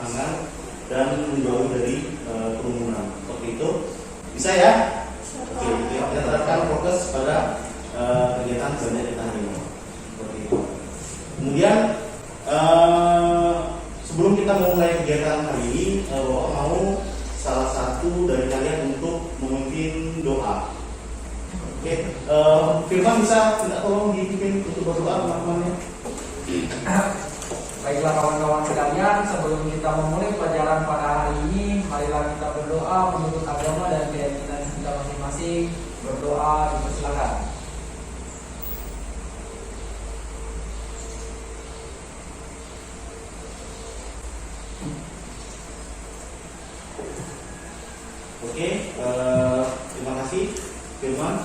tangan dan menjauhi dari kerumunan. Seperti itu bisa ya? Oke, kita terapkan fokus pada kegiatan belajar kita hari ini. Seperti itu. Kemudian sebelum kita memulai kegiatan hari ini, Bapak mau salah satu dari kalian untuk memimpin doa. Oke, Firman bisa minta tolong dipimpin untuk berdoa teman-temannya. Baiklah kawan-kawan sekalian, sebelum kita memulai pelajaran pada hari ini, marilah kita berdoa menurut agama dan keyakinan kita masing-masing. Berdoa, dipersilakan. Oke, terima kasih Firman.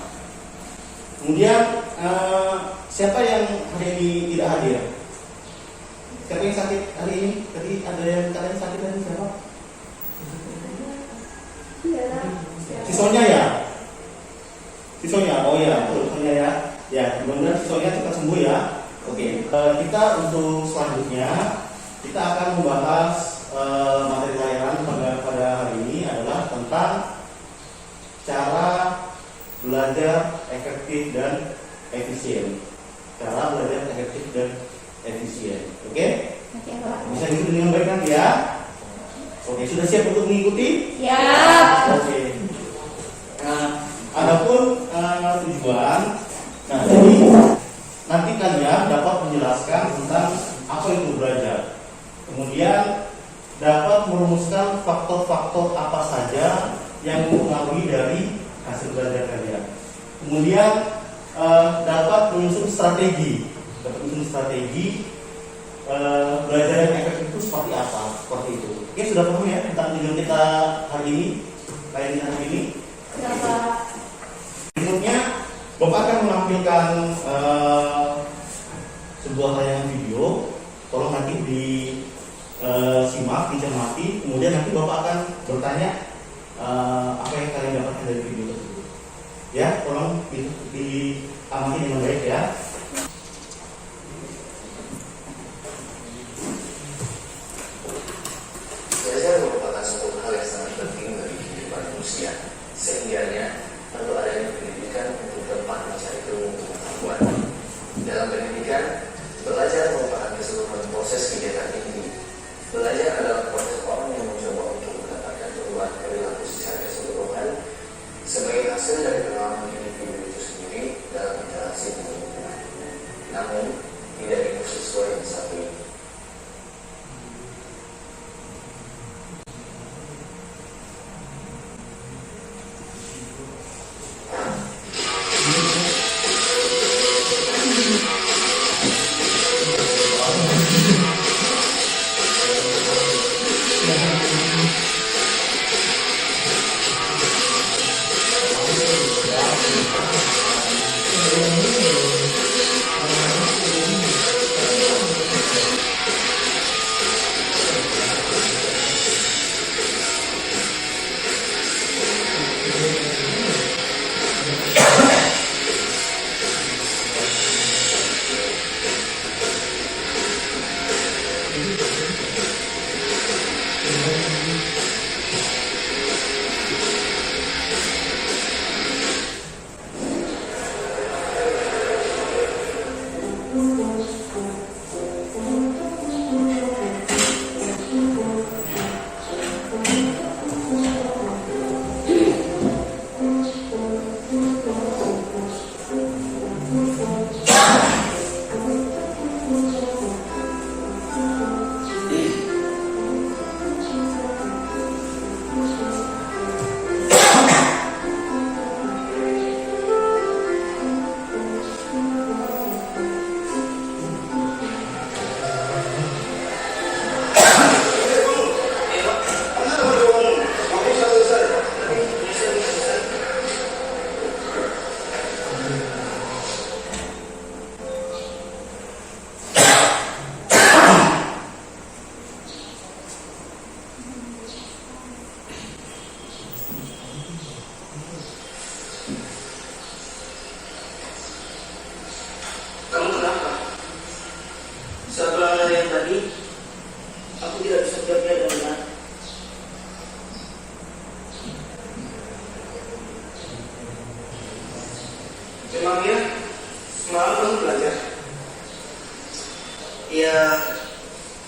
Kemudian siapa yang hari ini tidak hadir? Siapa yang sakit hari ini? Tadi ada yang kalian sakit tadi siapa? Sisonya ya? Sisonya, oh ya, betul, Sisonya ya. Ya, benar-benar Sisonya cepat sembuh ya. Oke, kita untuk selanjutnya kita akan membahas materi layanan pada hari ini adalah tentang cara belajar efektif dan efisien. Cara belajar efektif dan efisien. Oke? Bisa diikuti dengan baik nanti ya? Oke, sudah siap untuk mengikuti? Siap. Oke. Nah, adapun tujuan, nah jadi nanti kalian dapat menjelaskan tentang apa itu belajar. Kemudian dapat merumuskan faktor-faktor apa saja yang mempengaruhi dari hasil belajar kalian. Kemudian dapat menyusun strategi. Belajar yang efektif itu seperti apa? Seperti itu. Oke, sudah paham ya tentang tujuan kita hari ini? Lain hari ini? Berikutnya, Bapak akan menampilkan sebuah tayangan video. Tolong nanti disimak, dicermati. Kemudian nanti Bapak akan bertanya apa yang kalian dapatkan dari video tersebut. Ya, tolong diamati dengan baik ya. Belajar merupakan suatu hal yang sangat penting bagi kehidupan manusia. Sehingga perlu adanya pendidikan untuk dapat mencari ilmu pengetahuan. Dalam pendidikan, belajar merupakan keseluruhan proses kegiatan ini. Belajar adalah proses orang yang mencoba untuk mendapatkan perubahan perilaku secara keseluruhan sebagai hasil dari pengalaman individu itu sendiri dalam interaksi dengan lingkungan. Namun, tidak sesuai yang satu ini. Setelah yang tadi, aku tidak bisa berpikir dengan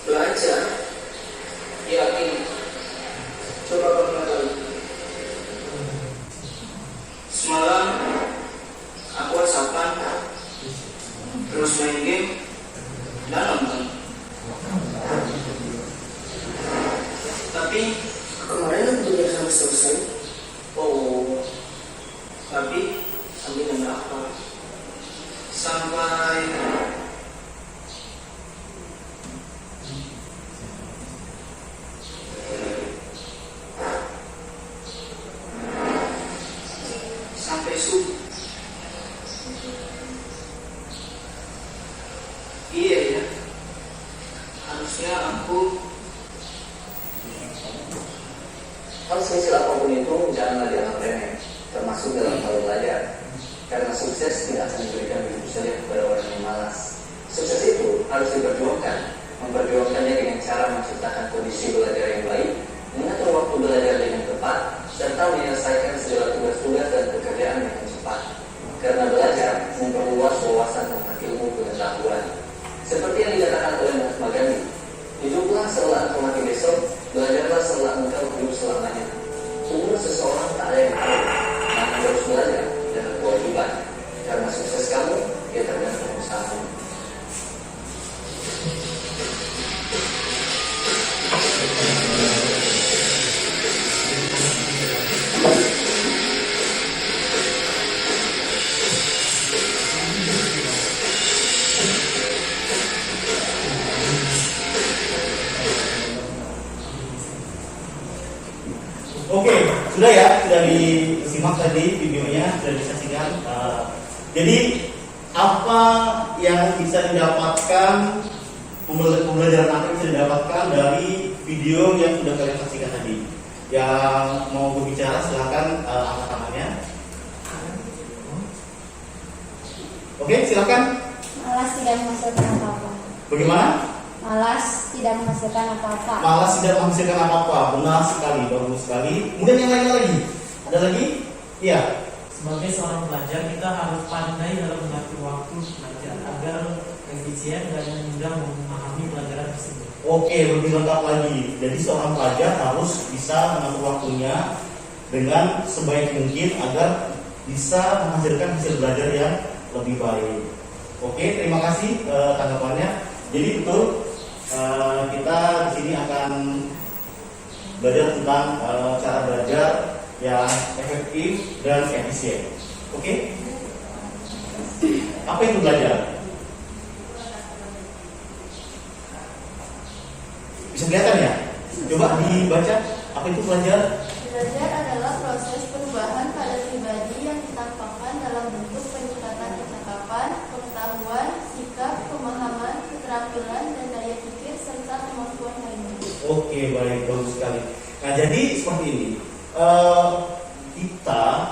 belajar, yakin. Coba bagaimana kali? Semalam aku whatsappan, terus main game dan nonton. Tapi kemarin aku belajar sampai selesai. Oh, tapi sampai jam berapa? Sampai subuh. Iya ya, harusnya apapun itu janganlah dianggap remeh, termasuk dalam hal belajar. Karena sukses tidak akan diberikan begitu saja kepada orang yang malas. Sukses itu harus diperjuangkan. Memperjuangkannya dengan cara menciptakan kondisi belajar yang baik, mengatur waktu belajar dengan tepat, serta menyelesaikan segala tugas-tugas dan pekerjaan dengan cepat. Karena belajar memperluas wawasan tentang ilmu pengetahuan. Seperti yang dikatakan oleh Mahatma Gandhi, hiduplah seolah engkau mati besok, belajarlah seolah engkau hidup selamanya. Umur seseorang tak ada yang tahu, maka harus belajar dan kewajiban. Karena sukses kamu, ya tergantung usahamu. Oke, sudah ya, sudah disimak tadi videonya, sudah disaksikan. Jadi apa yang bisa didapatkan, pembelajaran apa yang bisa didapatkan dari video yang sudah kalian saksikan tadi? Yang mau berbicara silahkan angkat tangannya. Oke, silakan. Malas tidak menghasilkan apa-apa. Bagaimana? Malas tidak menghasilkan apa-apa. Malas tidak menghasilkan apa-apa. Benar sekali, bagus sekali. Kemudian yang lainnya lagi? Ada lagi? Iya. Sebagai seorang pelajar, kita harus pandai dalam mengatur waktu belajar agar efisien dan mudah memahami pelajaran tersebut. Oke, lebih lengkap lagi. Jadi seorang pelajar harus bisa mengatur waktunya dengan sebaik mungkin agar bisa menghasilkan hasil belajar yang lebih baik. Oke, terima kasih tanggapannya. Jadi betul, kita di sini akan belajar tentang cara belajar yang efektif dan efisien. Oke? Apa itu belajar? Bisa kelihatan ya? Coba dibaca. Apa itu belajar? Belajar adalah proses perubahan pada pribadi yang ditampakkan dalam bentuk peningkatan kecakapan, pengetahuan, sikap, pemahaman, keterampilan, dan daya pikir serta kemampuan lainnya. Oke, baik, bagus sekali. Nah, jadi seperti ini. Kita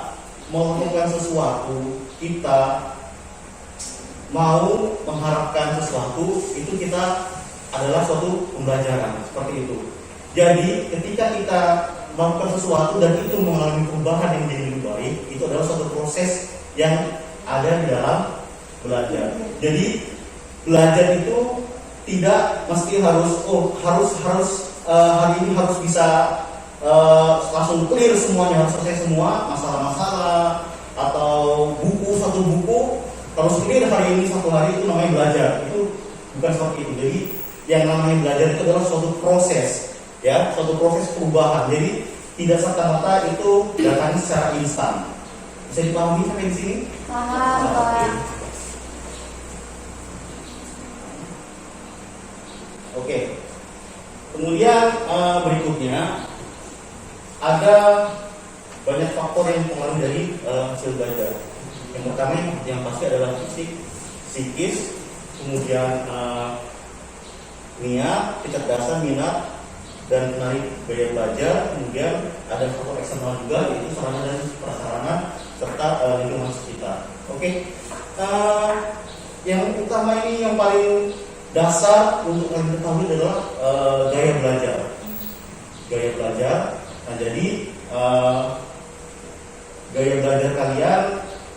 melakukan sesuatu, kita mau mengharapkan sesuatu, itu kita adalah suatu pembelajaran seperti itu. Jadi ketika kita melakukan sesuatu dan itu mengalami perubahan yang menjadi lebih baik, itu adalah suatu proses yang ada di dalam belajar. Jadi belajar itu tidak mesti harus hari ini harus bisa langsung clear semuanya, harus selesai semua masalah-masalah atau satu buku harus clear hari ini satu hari, itu namanya belajar. Itu bukan seperti itu. Jadi yang namanya belajar itu adalah suatu proses, ya, suatu proses perubahan. Jadi tidak serta-merta itu datang secara instan. Bisa dipahami sampai di sini? Paham, Pak. Oke. Kemudian berikutnya ada banyak faktor yang mempengaruhi dari hasil belajar. Yang pertama yang pasti adalah fisik, psikis, kemudian niat, kecerdasan, minat, dan menarik gaya belajar. Kemudian ada faktor eksternal juga, yaitu sarana dan prasarana serta lingkungan sekitar. Oke. Yang utama ini yang paling dasar untuk kalian ketahui adalah gaya belajar. Gaya belajar. Nah, jadi gaya belajar kalian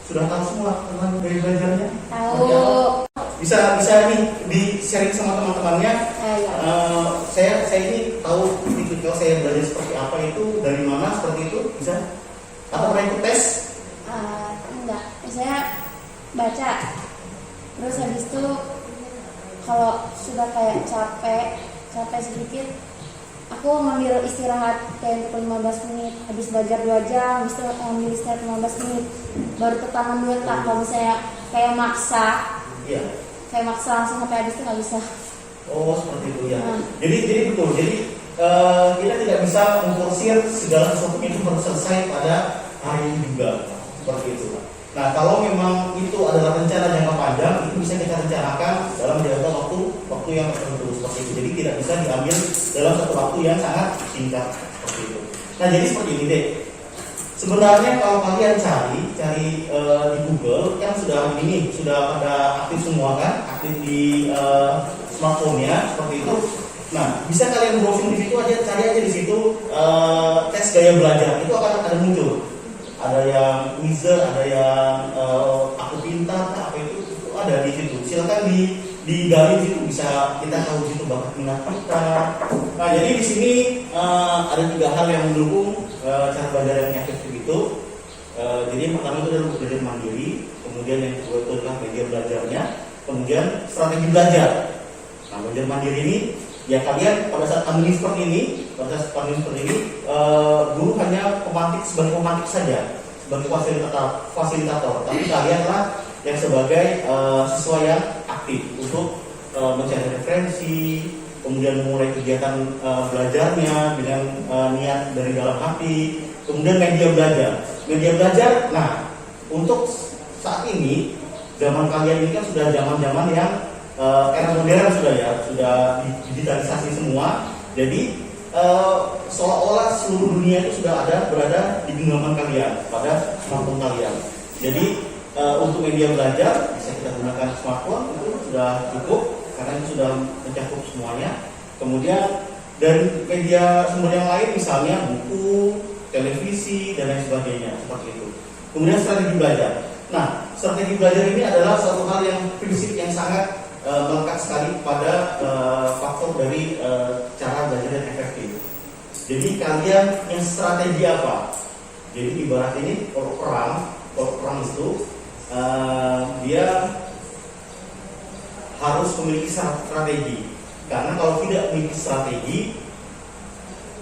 sudah tahu semua tentang gaya belajarnya? Tahu. bisa nih di sharing sama teman-temannya. Saya ini tahu tipikal saya belajar seperti apa itu, dari mana seperti itu, bisa? Atau pernah ikut tes? Enggak, saya baca. Terus habis itu kalau sudah kayak capek sedikit, aku ngambil istirahat kayak untuk 15 menit. Habis belajar 2 jam, habis itu ngambil istirahat 15 menit. Baru ke taman 2 tak. Kalau misalnya kayak maksa, Iya. kayak maksa langsung sampai habis itu nggak bisa. Oh, seperti itu ya. Jadi betul. Jadi kita tidak bisa memforsir segala sesuatu itu harus selesai pada hari ini juga, seperti itu. Nah, kalau memang itu adalah rencana jangka panjang, itu bisa kita rencanakan dalam jangka waktu yang tertentu, seperti itu. Jadi tidak bisa diambil dalam satu waktu yang sangat singkat, seperti itu. Nah, jadi seperti ini deh. Sebenarnya kalau kalian cari di Google, kan sudah pada aktif semua kan, aktif di smartphone-nya, seperti itu. Nah, bisa kalian browsing di situ aja, cari aja di situ tes gaya belajar, itu akan ada muncul. Ada yang Miser, ada yang Aku Pintar, apa itu ada di situ. Silakan digali di situ, bisa kita tahu di situ bakat minat kita. Nah, jadi di sini ada 3 hal yang mendukung cara belajar yang efektif itu. Jadi yang pertama itu adalah belajar mandiri, kemudian yang kedua itu adalah media belajarnya, kemudian strategi belajar. Nah, belajar mandiri ini ya kalian pada saat pandemi seperti ini, guru hanya sebagai pemantik saja, sebagai fasilitator, tapi kalianlah yang sebagai siswa yang aktif untuk mencari referensi, kemudian memulai kegiatan belajarnya dengan niat dari dalam hati, kemudian media belajar. Nah, untuk saat ini zaman kalian ini kan sudah zaman yang era modern sudah digitalisasi semua. Jadi seolah-olah seluruh dunia itu sudah berada di genggaman kalian, pada smartphone kalian. Jadi untuk media belajar bisa kita gunakan smartphone, itu sudah cukup karena itu sudah mencakup semuanya. Kemudian dari media sumber yang lain, misalnya buku, televisi dan lain sebagainya, seperti itu. Kemudian strategi belajar. Nah, strategi belajar ini adalah suatu hal yang prinsip yang sangat melekat sekali pada faktor dari cara belajar yang efektif. Jadi kalian yang strategi apa? Jadi ibarat ini kalau perang itu dia harus memiliki strategi. Karena kalau tidak memiliki strategi,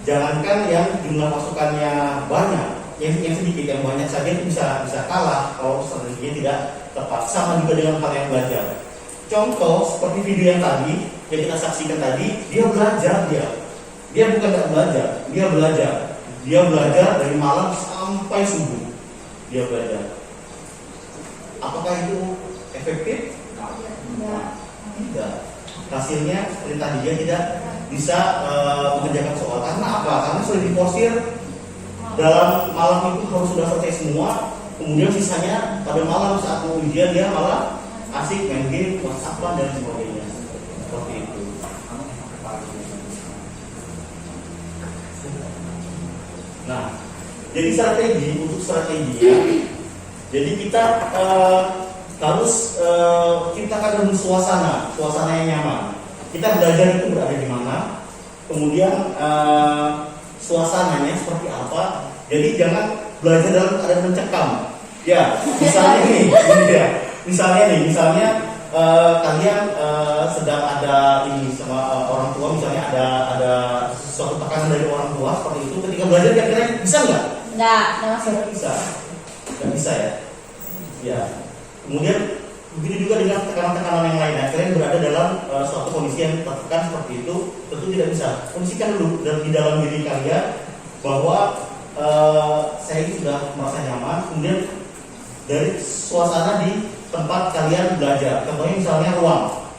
jangankan yang jumlah pasukannya banyak, yang sedikit, yang banyak saja itu bisa kalah kalau strateginya tidak tepat. Sama juga dengan hal yang belajar. Contoh seperti video yang tadi yang kita saksikan tadi, dia belajar dia bukan tidak belajar, dia belajar dari malam sampai subuh, dia belajar. Apakah itu efektif? Tidak. Hasilnya seperti tadi, dia tidak bisa mengerjakan soal. Karena apa? Karena sudah diforsir dalam malam itu harus sudah selesai semua. Kemudian sisanya pada malam saat mau ujian dia malah asik main game, WhatsApp dan sebagainya. Seperti itu. Nah, jadi untuk strateginya, jadi kita harus ciptakan dulu suasana yang nyaman. Kita belajar itu berada di mana, kemudian suasananya seperti apa. Jadi jangan belajar dalam keadaan mencekam. Ya, misalnya kalian sedang ada ini sama orang tua, misalnya ada suatu tekanan dari orang tua seperti itu. Ketika belajar kira-kira bisa nggak? Nggak bisa ya. Ya. Kemudian begitu juga dengan tekanan-tekanan yang lainnya. Kalian berada dalam suatu kondisi yang tertekan seperti itu, tentu tidak bisa. Kondisikan dulu di dalam diri kalian bahwa saya ini sudah merasa nyaman. Kemudian dari suasana di tempat kalian belajar, contohnya misalnya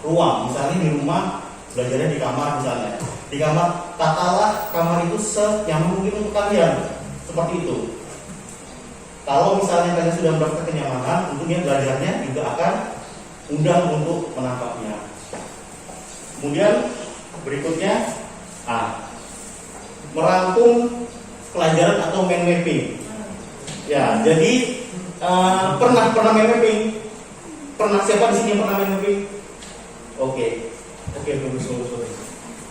ruang, misalnya di rumah belajarnya di kamar misalnya. Di kamar, tatalah kamar itu senyaman mungkin untuk kalian, seperti itu. Kalau misalnya kalian sudah mendapatkan kenyamanan, tentunya belajarnya juga akan mudah untuk menangkapnya. Kemudian berikutnya, merangkum pelajaran atau mind mapping. Ya, jadi pernah mind mapping? Pernah, siapa di sini yang pernah mind mapping? Oke, bagus.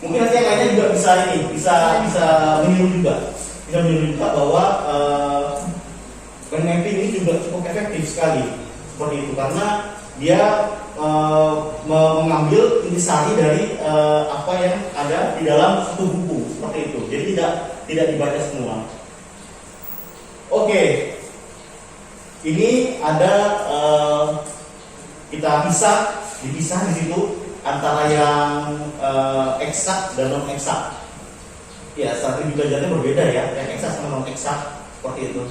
Mungkin nanti yang lainnya juga bisa meniru juga bahwa mind mapping ini juga cukup efektif sekali seperti itu karena dia mengambil intisari dari apa yang ada di dalam satu buku seperti itu. Jadi tidak dibaca semua. Oke, ini ada kita dipisah di situ antara yang eksak dan non eksak. Ya, strategi belajarnya berbeda ya, yang eksak sama non eksak seperti itu.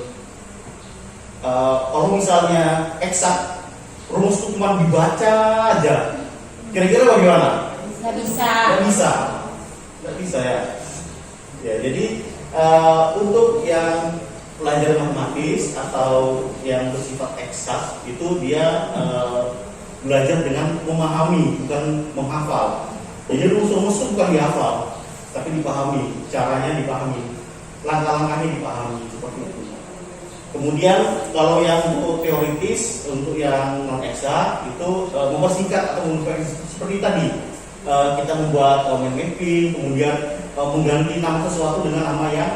Kalau misalnya eksak, rumus itu cuma dibaca aja, kira-kira bagaimana? Nggak bisa. Nggak bisa ya. Ya, jadi untuk yang pelajaran matematis atau yang bersifat eksak itu dia belajar dengan memahami, bukan menghafal. Jadi rumus-rumus itu bukan dihafal, tapi dipahami, caranya dipahami, langkah-langkahnya dipahami seperti itu. Kemudian kalau yang untuk teoritis, untuk yang non eksak itu mempersingkat atau seperti tadi kita membuat mind mapping, kemudian mengganti nama sesuatu dengan nama yang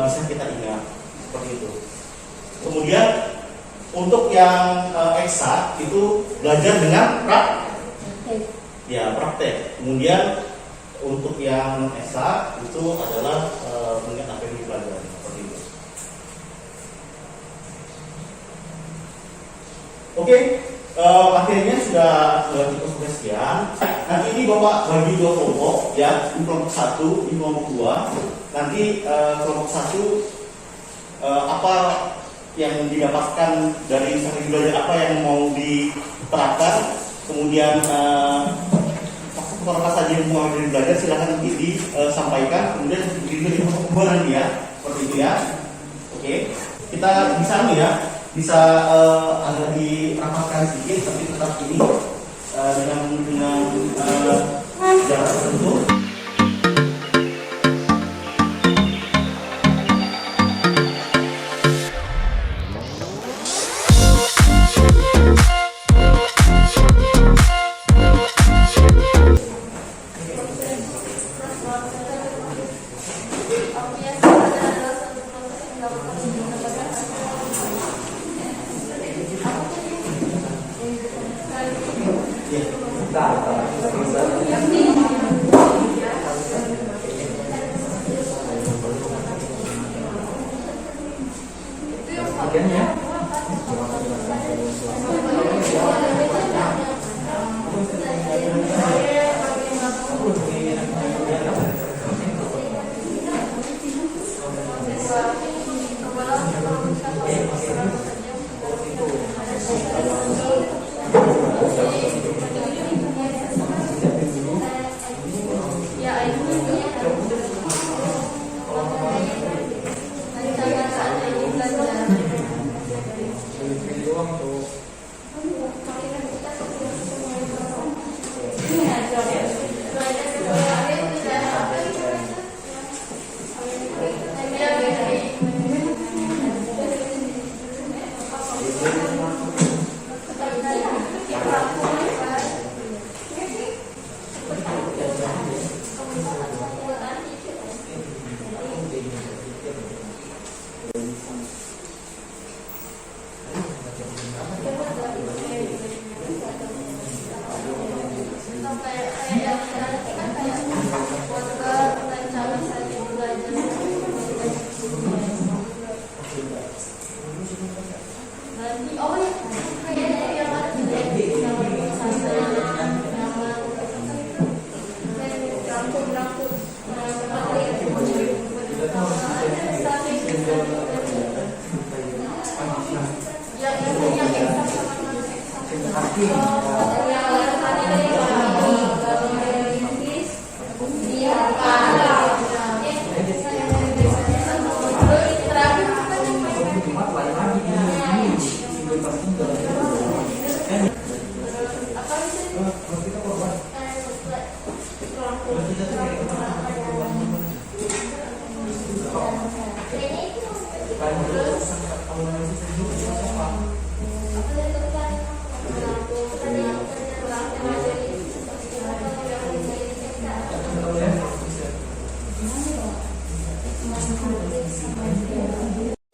bisa kita ingat seperti itu. Kemudian untuk yang eksak itu belajar dengan praktek. Kemudian untuk yang non eksak itu adalah mengingat apa yang dipelajari seperti itu. Oke, akhirnya sudah cukup sekian. Nanti ini Bapak bagi dua kelompok ya, ini kelompok 1, ini kelompok 2. Nanti kelompok 1 apa yang didapatkan dari strategi belajar, apa yang mau diterapkan, kemudian apa saja yang mau belajar silahkan nanti disampaikan, kemudian diberi pembuaran ya, seperti itu ya. Oke, kita bisa bisa agak dirapatkan sedikit, tapi tetap ini dengan jarak tertentu.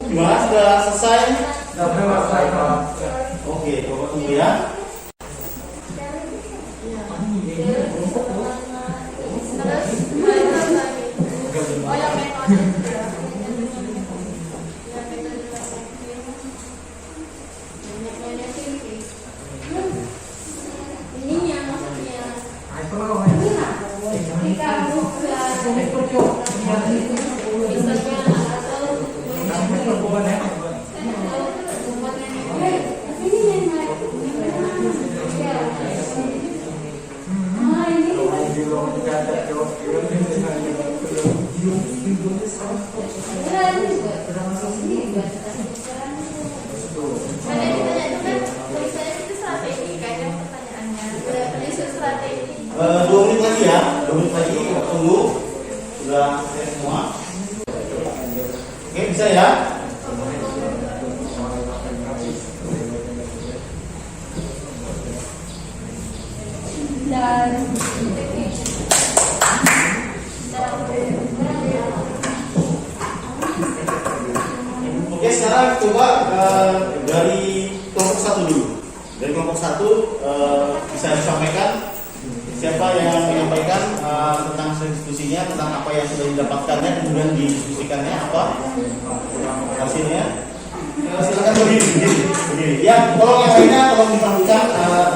Gimana, sudah selesai? Sudah selesai, Pak. Oke, Bapak tunggu ya. Oh, yang metode ini yang maksudnya Nah, itu lah namanya. ketika bukan misalnya atau Namanya beban ya. strategi 2 menit lagi ya, 2 menit lagi kita tunggu. Sudah selesai semua. Oke, bisa ya? dan Oke, sekarang coba dari kelompok 1 dulu. Dari kelompok 1 bisa disampaikan siapa yang menyampaikan tentang hasil diskusinya, tentang apa yang sudah didapatkannya, kemudian didiskusikannya apa hasilnya. Silakan berdiri. Ya, tolong yang lainnya tolong dipanggilkan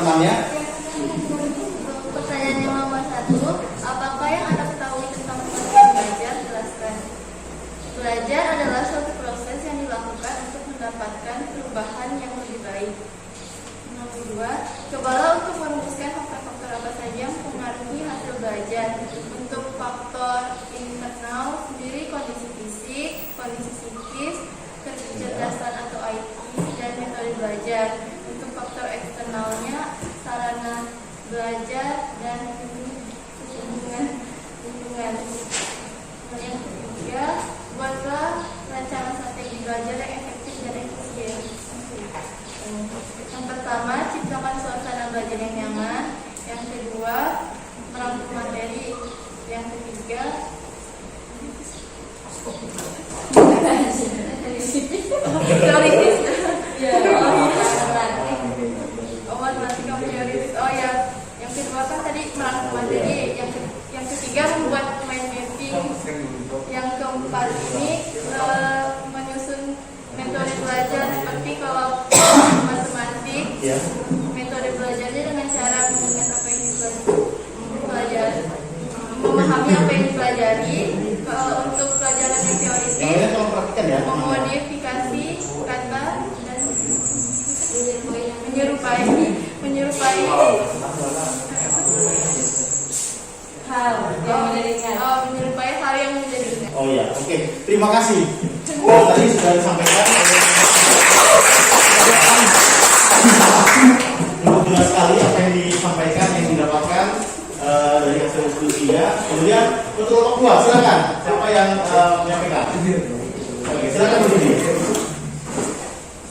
temannya. pertanyaan yang nomor 1, apakah yang Anda ketahui tentang pengertian belajar? Jelaskan. Belajar adalah suatu proses yang dilakukan untuk mendapatkan perubahan yang lebih baik. Nomor 2, cobalah untuk merumuskan faktor-faktor apa saja yang mempengaruhi hasil belajar. Untuk faktor internal sendiri kondisi fisik, kondisi psikis, kecerdasan atau IT, dan metode belajar. Untuk faktor eksternalnya sarana belajar dan lingkungan. Yang ketiga, buatlah rancangan strategi belajar yang efektif dan efisien. Yang pertama, ciptakan suasana belajar yang nyaman. Yang kedua, merangkum materi. Yang ketiga, teoritis. Matematika teoritis. Oh ya, yang kedua kan tadi merangkum materi. Yang ketiga membuat mind mapping. Yang keempat ini menyusun metode belajar seperti kalau matematik. Ya. Metode belajarnya dengan cara mengingat apa yang dipelajari, memahami apa yang dipelajari. Kalau untuk pelajaran yang teoritis, Tolong perhatikan ya. memodifikasi kata dan menyerupai hal yang menjadikan menyerupai hal yang menjadikan. Oh ya, oke. Terima kasih. Tadi sudah disampaikan. Jelas sekali apa yang disampaikan, yang didapatkan dari hasil diskusinya. Kemudian untuk kelompok 2, silakan. Siapa yang menyampaikan? Oke, silakan berdiri.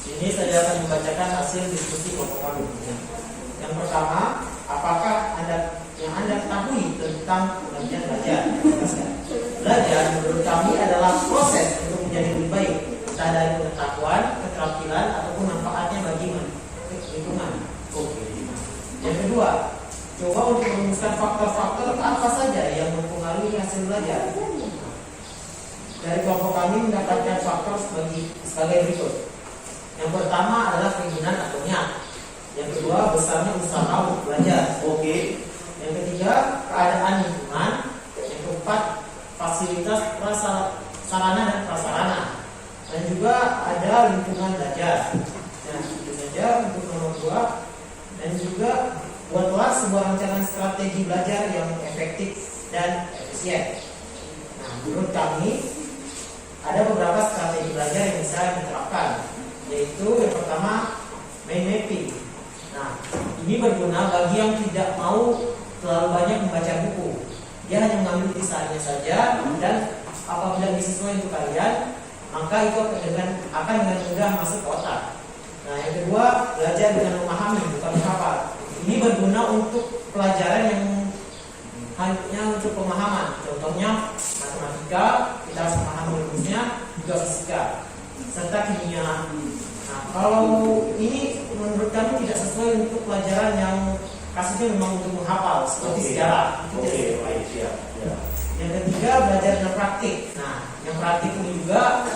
Sini saya akan membacakan hasil diskusi kelompok kami. Yang pertama, apakah yang Anda ketahui tentang pengertian belajar? Belajar menurut kami adalah proses untuk menjadi lebih baik, entah dari pengetahuan, keterampilan, ataupun manfaatnya bagi lingkungan. Oke. Yang kedua, coba untuk merumuskan faktor-faktor apa saja yang mempengaruhi hasil belajar. Dari kelompok kami mendapatkan faktor sebagai berikut. Yang pertama adalah keinginan atau niat. Yang kedua, besarnya usaha untuk belajar. Oke. Yang ketiga, keadaan lingkungan. Yang keempat, fasilitas sarana dan prasarana. Dan juga ada lingkungan belajar. Nah, itu saja untuk nomor 2. Dan juga buatlah sebuah rancangan strategi belajar yang efektif dan efisien. Nah, menurut kami ada beberapa strategi belajar yang bisa diterapkan, yaitu yang pertama, mind mapping. Nah, ini berguna bagi yang tidak mau terlalu banyak membaca buku. Dia hanya mengambil intisarinya saja, dan apabila sesuai untuk kalian, maka itu akan dengan mudah masuk ke otak. Nah, yang kedua, belajar dengan memahami, bukan menghafal. Ini berguna untuk pelajaran yang hanya untuk pemahaman. Contohnya matematika, kita harus memahami rumusnya, juga fisika, serta kimia. Nah, kalau ini menurut kami tidak sesuai untuk pelajaran yang kasusnya memang untuk menghafal seperti sejarah. Oke, baik, siap. Ya. Yang ketiga, belajar dengan praktik. Nah, yang praktik ini juga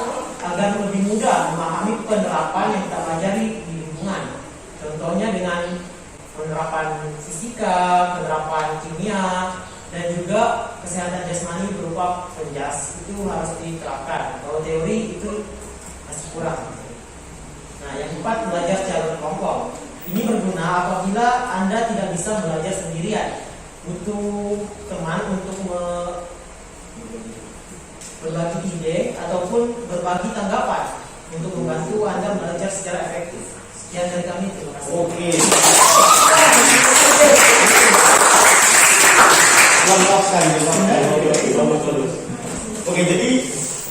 agar lebih mudah memahami penerapan yang kita pelajari di lingkungan. Contohnya dengan penerapan fisika, penerapan kimia, dan juga kesehatan jasmani berupa penjas itu harus diterapkan. Kalau teori itu masih kurang. Nah, yang keempat, belajar secara berkelompok. Ini berguna apabila Anda tidak bisa belajar sendirian. Butuh teman untuk berbagi ide ataupun berbagi tanggapan untuk membantu Anda belajar secara efektif. Sekian dari kami, terima kasih. Oke. Oke, jadi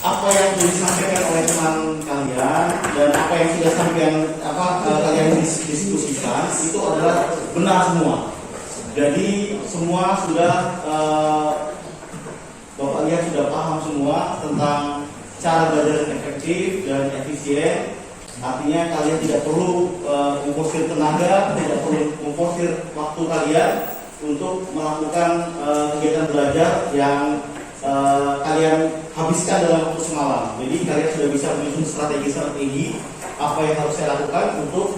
apa yang disampaikan oleh teman kalian dan apa yang sudah kalian diskusikan itu adalah benar semua. Jadi semua sudah Bapak lihat sudah paham semua tentang cara belajar yang efektif dan efisien. Artinya kalian tidak perlu memforsir tenaga, tidak perlu memforsir waktu kalian untuk melakukan kegiatan belajar yang kalian habiskan dalam waktu semalam. Jadi kalian sudah bisa menyusun strategi apa yang harus saya lakukan untuk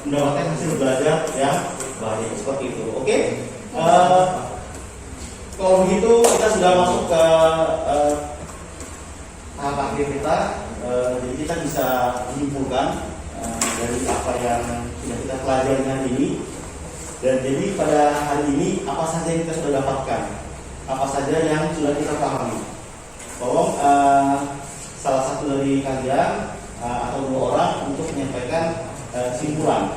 mendapatkan hasil belajar yang baik seperti itu. Oke? Kalau begitu kita sudah masuk ke tahap akhir kita. Jadi kita bisa menyimpulkan dari apa yang sudah kita pelajari hari ini. Dan jadi pada hari ini apa saja yang kita sudah dapatkan, apa saja yang sudah kita pahami. Tolong salah satu dari kalian atau dua orang untuk menyampaikan kesimpulan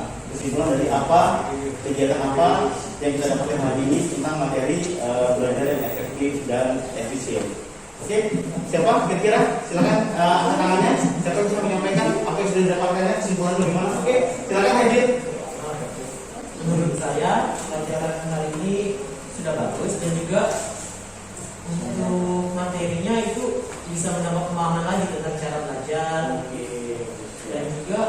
dari apa kegiatan apa yang kita dapatkan hari ini tentang materi belajar yang efektif dan efisien. Oke, siapa kira-kira? Silakan angkat tangannya. Siapa yang bisa menyampaikan apa yang sudah didapatkannya, kesimpulan bagaimana? Oke, silakan hadir. Menurut saya pelajaran hari ini sudah bagus dan juga untuk materinya itu bisa menambah pemahaman lagi tentang cara belajar dan juga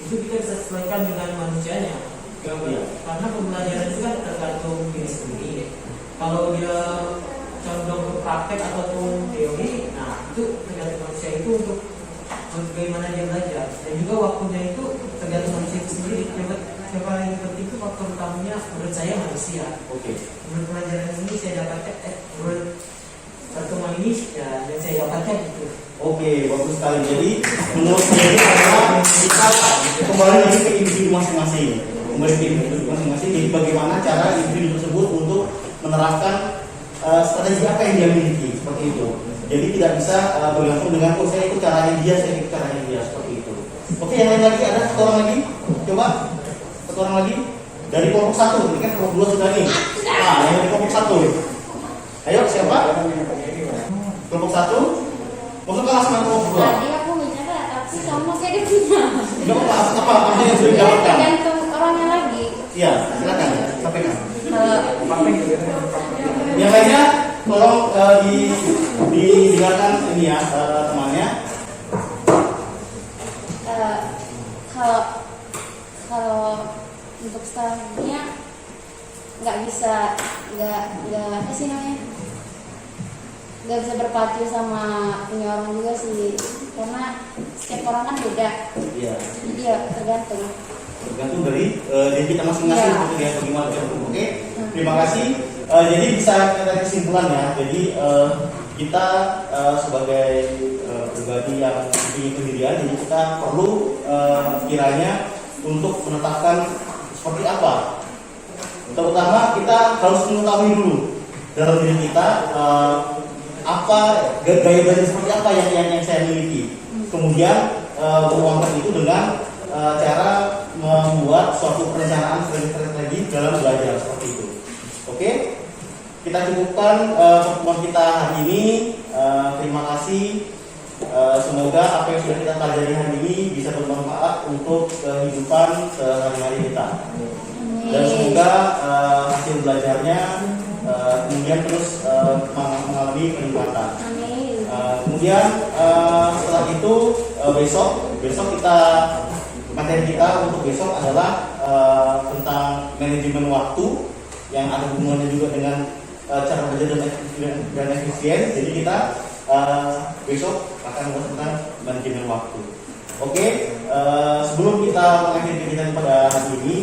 itu kita bisa sesuaikan dengan manusianya. Karena pembelajaran itu kan tergantung diri sendiri. Kalau dia condong ke praktek ataupun teori, nah itu tergantung manusia itu untuk bagaimana dia belajar. Dan juga waktunya itu tergantung manusia itu sendiri. Yang paling penting itu faktor utamanya menurut saya manusia. Oke. Menurut pelajaran ini saya dapatkan, menurut pertemuan ini ya, yang saya dapatkan itu. Oke, bagus sekali. Jadi menurut saya adalah kita kembali lagi ke individu masing-masing. Jadi bagaimana cara individu tersebut untuk menerapkan strategi apa yang dia miliki, seperti itu. Jadi tidak bisa bergantung dengan saya ikut caranya dia, saya ikut caranya dia, seperti itu. Oke, yang lain lagi ada satu orang lagi, coba satu orang lagi dari kelompok 1. Ini kan kelompok 2 sudah nih. Nah, yang dari kelompok 1. Ayo siapa? Kelompok 1. Masuk kelas mana kelompok 2? Tadi aku bicara tapi sama kayak dia punya. Enggak apa yang sudah didapatkan? Tergantung orangnya lagi. Iya, silakan sampaikan. Kalau Yang lainnya tolong didengarkan ini ya temannya. Kalau untuk setelahnya nggak apa sih namanya, nggak bisa berpacu sama punya orang juga sih, karena setiap orang kan beda. Iya. Jadi ya tergantung dari diri kita masing-masing Iya. untuk ya bagaimana. Oke, terima kasih. Jadi bisa kita kesimpulan ya. Jadi kita sebagai pribadi yang punya pendirian, jadi kita perlu kiranya untuk menetapkan seperti apa. Terutama kita harus mengetahui dulu dalam diri kita apa gaya belajar seperti apa yang saya miliki. Kemudian menuangkan itu dengan cara membuat suatu perencanaan strategi dalam belajar seperti itu. Oke, kita cukupkan pertemuan kita hari ini. Terima kasih. Semoga apa yang sudah kita pelajari hari ini bisa bermanfaat untuk kehidupan sehari-hari kita. Dan semoga hasil belajarnya kemudian terus mengalami peningkatan. Amin. Kemudian setelah itu besok kita materi kita untuk besok adalah tentang manajemen waktu yang ada hubungannya juga dengan cara belajar dan efisien. Jadi kita besok akan membahas tentang manajemen waktu. Oke, sebelum kita mengakhiri kegiatan pada hari ini,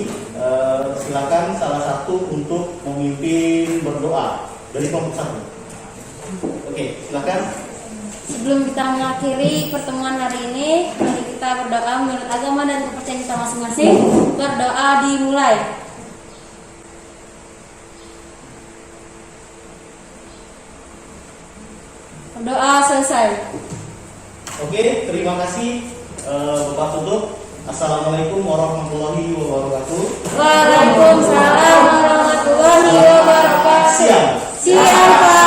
silakan salah satu untuk memimpin berdoa dari kelompok satu. Oke, silakan. Sebelum kita mengakhiri pertemuan hari ini, mari kita berdoa menurut agama dan kepercayaan kita masing-masing. Berdoa dimulai. Berdoa selesai. Oke, terima kasih Bapak tutup. Assalamualaikum warahmatullahi wabarakatuh. Waalaikumsalam warahmatullahi wabarakatuh. Siang. Siang, Pak.